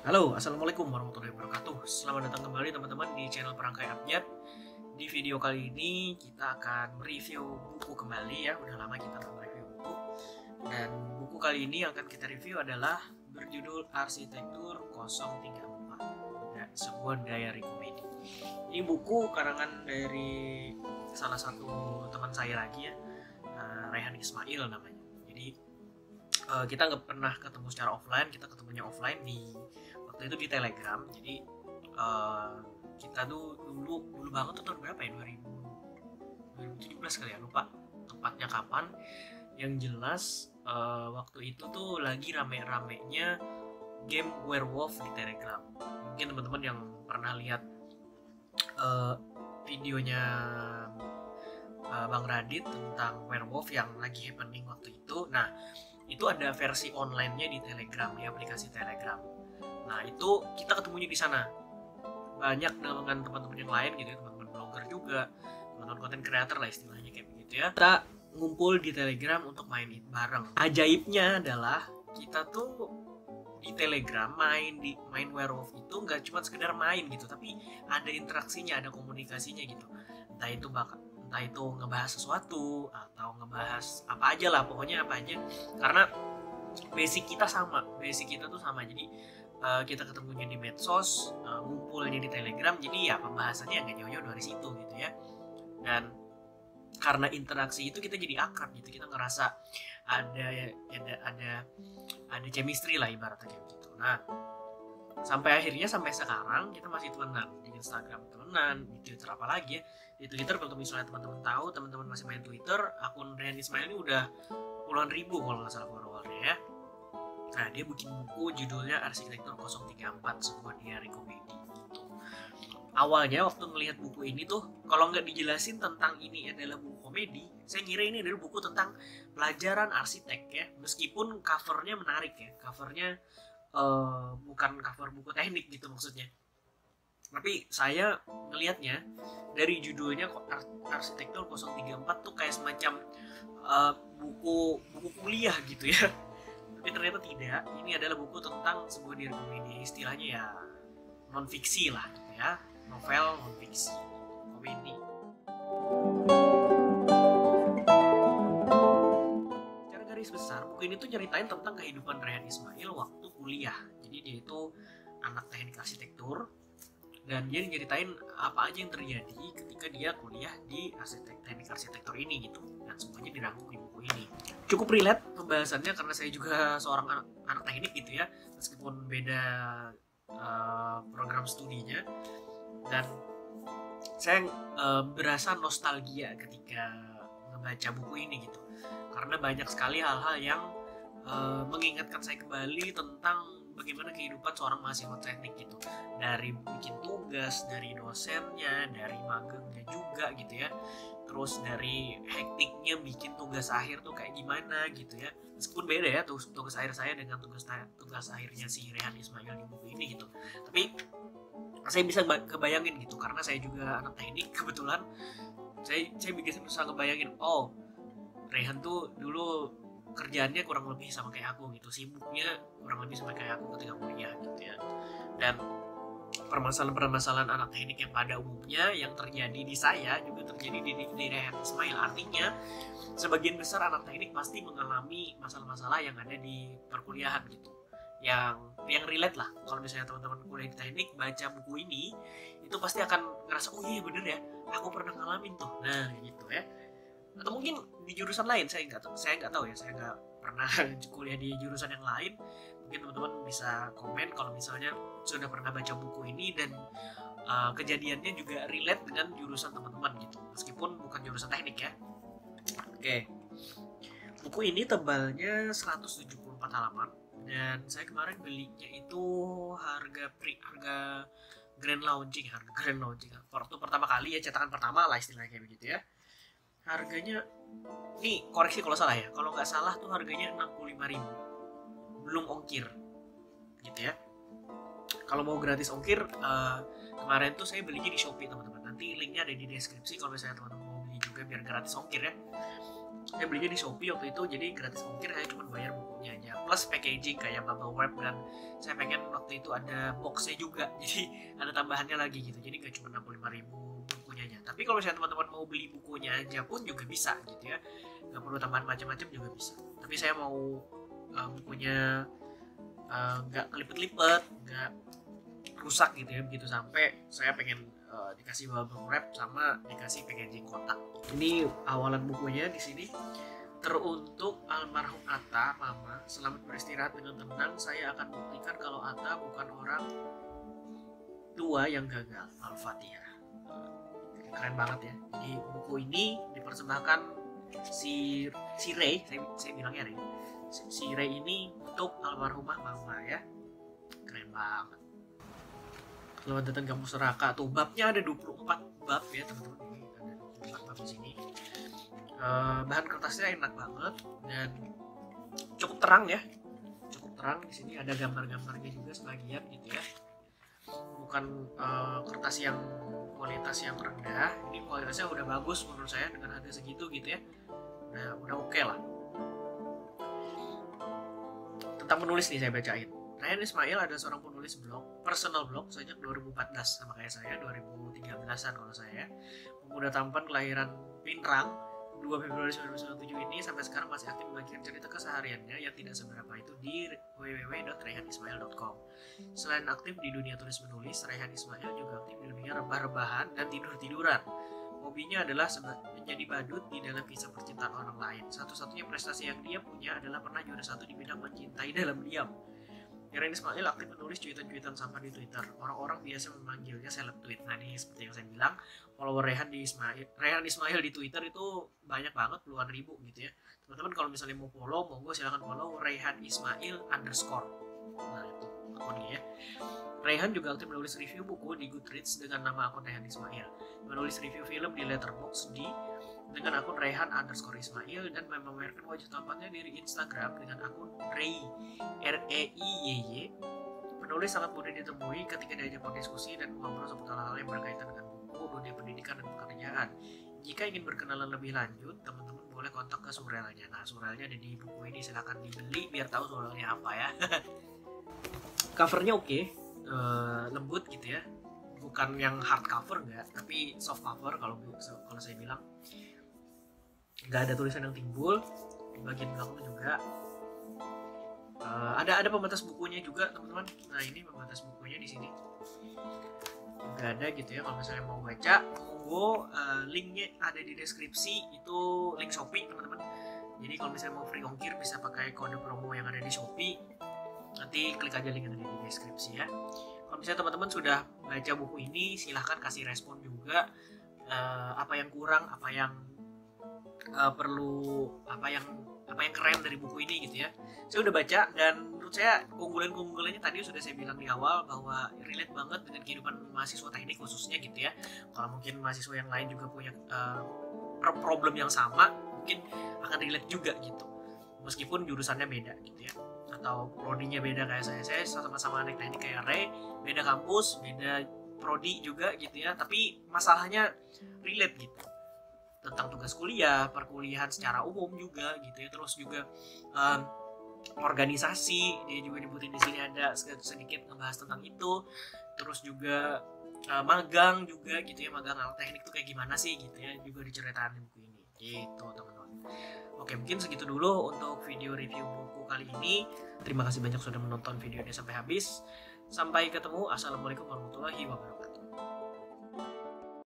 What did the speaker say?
Halo, assalamualaikum warahmatullahi wabarakatuh. Selamat datang kembali teman-teman di channel Perangkai Abjad. Di video kali ini kita akan mereview buku kembali ya. Udah lama kita nggak mereview buku. Dan buku kali ini yang akan kita review adalah berjudul Arsitektur 034 dan sebuah diary komedi. Ini buku karangan dari salah satu teman saya lagi ya, Rehan Ismail namanya. Jadi kita nggak pernah ketemu secara offline, kita ketemunya offline waktu itu di Telegram. Jadi kita tuh dulu banget tuh tahun berapa ya, 2017 kali ya, lupa tepatnya kapan. Yang jelas waktu itu tuh lagi rame-ramenya game werewolf di Telegram. Mungkin teman-teman yang pernah lihat videonya Bang Radit tentang werewolf yang lagi happening waktu itu. Nah, itu ada versi online-nya di Telegram, di aplikasi Telegram. Nah, itu kita ketemunya di sana. Banyak dengan teman-teman yang lain gitu ya, teman-teman blogger juga, teman-teman content creator lah istilahnya kayak begitu ya. Kita ngumpul di Telegram untuk main bareng. Ajaibnya adalah kita tuh di Telegram main werewolf itu nggak cuma sekedar main gitu, tapi ada interaksinya, ada komunikasinya gitu. Entah itu ngebahas sesuatu atau ngebahas apa aja lah, pokoknya apa aja, karena basic kita tuh sama. Jadi kita ketemunya di medsos, ngumpulnya di Telegram, jadi ya pembahasannya nggak jauh-jauh dari situ gitu ya. Dan karena interaksi itu kita jadi akrab gitu, kita ngerasa ada chemistry lah ibaratnya kayak gitu. Nah, sampai sekarang kita masih temenan di Instagram, temenan di Twitter, apalagi ya di Twitter. Kalau misalnya teman-teman tahu, teman-teman masih main Twitter, akun Rehan Ismail ini udah puluhan ribu kalau nggak salah followernya ya. Nah, dia bikin buku judulnya Arsitektur 034, sebuah diary komedi gitu. Awalnya waktu ngelihat buku ini tuh, kalau nggak dijelasin tentang ini adalah buku komedi, saya ngira ini adalah buku tentang pelajaran arsitek ya. Meskipun covernya menarik ya, covernya bukan cover buku teknik gitu maksudnya. Tapi saya ngelihatnya dari judulnya Arsitektur 034 tuh kayak semacam buku kuliah gitu ya. Tapi ternyata tidak. Ini adalah buku tentang sebuah diary komedi, istilahnya ya non fiksi lah gitu ya, novel non fiksi komedi. Secara garis besar buku ini tuh nyeritain tentang kehidupan Rehan Ismail waktu kuliah. Jadi dia itu anak teknik arsitektur, dan dia nyeritain apa aja yang terjadi ketika dia kuliah di teknik arsitektur ini gitu, dan semuanya dirangkum di buku ini. Cukup relate pembahasannya karena saya juga seorang anak teknik gitu ya, meskipun beda program studinya. Dan saya berasa nostalgia ketika membaca buku ini gitu, karena banyak sekali hal-hal yang mengingatkan saya kembali tentang bagaimana kehidupan seorang mahasiswa teknik gitu, dari bikin tugas, dari dosennya, dari magangnya juga gitu ya, terus dari hektiknya bikin tugas akhir tuh kayak gimana gitu ya. Meskipun beda ya tugas akhir saya dengan tugas akhirnya si Rehan Ismail di buku ini gitu, tapi saya bisa kebayangin gitu, karena saya juga anak teknik kebetulan. Saya bisa ngebayangin, oh Rehan tuh dulu kerjaannya kurang lebih sama kayak aku gitu, sibuknya kurang lebih sama kayak aku ketika kuliah gitu ya. Dan permasalahan anak teknik yang pada umumnya yang terjadi di saya juga terjadi di Rehan Ismail. Artinya sebagian besar anak teknik pasti mengalami masalah-masalah yang ada di perkuliahan gitu, yang relate lah. Kalau misalnya teman-teman kuliah di teknik baca buku ini, itu pasti akan ngerasa, oh iya bener ya, aku pernah ngalamin tuh. Nah gitu ya. Atau mungkin di jurusan lain, saya nggak tahu ya, saya nggak pernah kuliah di jurusan yang lain. Mungkin teman-teman bisa komen kalau misalnya sudah pernah baca buku ini dan kejadiannya juga relate dengan jurusan teman-teman gitu, meskipun bukan jurusan teknik ya. Oke, buku ini tebalnya 174 halaman, dan saya kemarin belinya itu harga grand launching waktu pertama kali ya, cetakan pertama lah istilahnya kayak begitu ya. Harganya, nih koreksi kalau salah ya, kalau nggak salah tuh harganya 65.000 belum ongkir gitu ya. Kalau mau gratis ongkir, kemarin tuh saya belinya di Shopee teman-teman, nanti linknya ada di deskripsi kalau misalnya teman-teman mau beli juga biar gratis ongkir ya. Saya belinya di Shopee waktu itu, jadi gratis ongkir, saya cuma bayar buku bukunya aja, plus packaging kayak bubble wrap, dan saya pengen waktu itu ada boxnya juga, jadi ada tambahannya lagi gitu, jadi gak cuma 65.000 bukunya aja. Tapi kalau misalnya teman-teman mau beli bukunya aja pun juga bisa gitu ya, nggak perlu tambahan macam-macam juga bisa. Tapi saya mau bukunya nggak kelipet-lipet, nggak rusak gitu ya, begitu sampai saya pengen dikasih bubble wrap sama dikasih packaging kotak. Ini awalan bukunya di sini. Teruntuk almarhum Atta, Mama, selamat beristirahat dengan tenang. Saya akan buktikan kalau Atta bukan orang tua yang gagal. Al-Fatihah. Keren banget ya. Jadi buku ini dipersembahkan si Ray, saya bilangnya Ray. Si Ray ini untuk almarhumah Mama ya. Keren banget. Selamat datang kamu Seraka. Tuh babnya ada 24 bab ya teman-teman. Ini ada 24 bab di sini. Bahan kertasnya enak banget dan cukup terang ya, cukup terang. Di sini ada gambar-gambarnya juga sebagian gitu ya, bukan kertas yang kualitas yang rendah. Ini kualitasnya udah bagus menurut saya dengan harga segitu gitu ya, udah oke lah. Tentang penulis nih saya bacain. Rayhan Ismail ada seorang penulis blog, personal blog sejak 2014 sama kayak saya, 2013an kalau saya. Pemuda tampan kelahiran Pinrang 2 Februari 1997 ini sampai sekarang masih aktif membagikan cerita kesehariannya yang tidak seberapa itu di www.rayhanismail.com. Selain aktif di dunia tulis menulis, Rayhan Ismail juga aktif di dunia rebah-rebahan dan tidur-tiduran. Hobinya adalah menjadi badut di dalam kisah percintaan orang lain. Satu-satunya prestasi yang dia punya adalah pernah juara 1 di bidang mencintai dalam diam. Rayhan Ismail aktif menulis cuitan-cuitan sampah di Twitter. Orang-orang biasa memanggilnya seleb tweet. Nah ini seperti yang saya bilang, follower Rayhan Ismail di Twitter itu banyak banget, puluhan ribu gitu ya. Teman-teman kalau misalnya mau follow, monggo silahkan follow Rayhan Ismail _ Nah itu akunnya ya. Rayhan juga aktif menulis review buku di Goodreads dengan nama akun Rayhan Ismail. Menulis review film di Letterboxd dengan akun Rayhan _ Ismail, dan memamerkan wajah tampannya di Instagram dengan akun Ray REIYY. Penulis sangat mudah ditemui ketika diajak berdiskusi dan mengobrol seputar hal-hal yang berkaitan dengan buku, dunia pendidikan, dan pekerjaan. Jika ingin berkenalan lebih lanjut, teman-teman boleh kontak ke surelnya. Nah, surelnya ada di buku ini, silahkan dibeli biar tahu surelnya apa ya. Covernya oke, lembut gitu ya, bukan yang hard cover enggak, tapi soft cover kalau saya bilang. Nggak ada tulisan yang timbul di bagian belakang juga. Ada pembatas bukunya juga teman-teman. Nah ini pembatas bukunya di sini nggak ada gitu ya. Kalau misalnya mau baca, monggo, linknya ada di deskripsi, itu link Shopee teman-teman. Jadi kalau misalnya mau free ongkir bisa pakai kode promo yang ada di Shopee. Nanti klik aja link yang ada di deskripsi ya. Kalau misalnya teman-teman sudah baca buku ini, silahkan kasih respon juga, apa yang kurang, apa yang perlu, apa yang keren dari buku ini gitu ya. Saya udah baca dan menurut saya keunggulannya tadi sudah saya bilang di awal bahwa relate banget dengan kehidupan mahasiswa teknik khususnya gitu ya. Kalau mungkin mahasiswa yang lain juga punya problem yang sama, mungkin akan relate juga gitu. Meskipun jurusannya beda gitu ya, atau prodinya beda kayak saya sama-sama anak teknik kayak Ray, beda kampus, beda prodi juga gitu ya, tapi masalahnya relate gitu. Tentang tugas kuliah, perkuliahan secara umum juga gitu ya, terus juga organisasi, dia juga nyebutin di sini ada sedikit ngebahas tentang itu, terus juga magang juga gitu ya, magang alat teknik tuh kayak gimana sih gitu ya, juga diceritain di buku ini gitu teman-teman. Oke, mungkin segitu dulu untuk video review buku kali ini. Terima kasih banyak sudah menonton video ini sampai habis. Sampai ketemu. Assalamualaikum warahmatullahi wabarakatuh.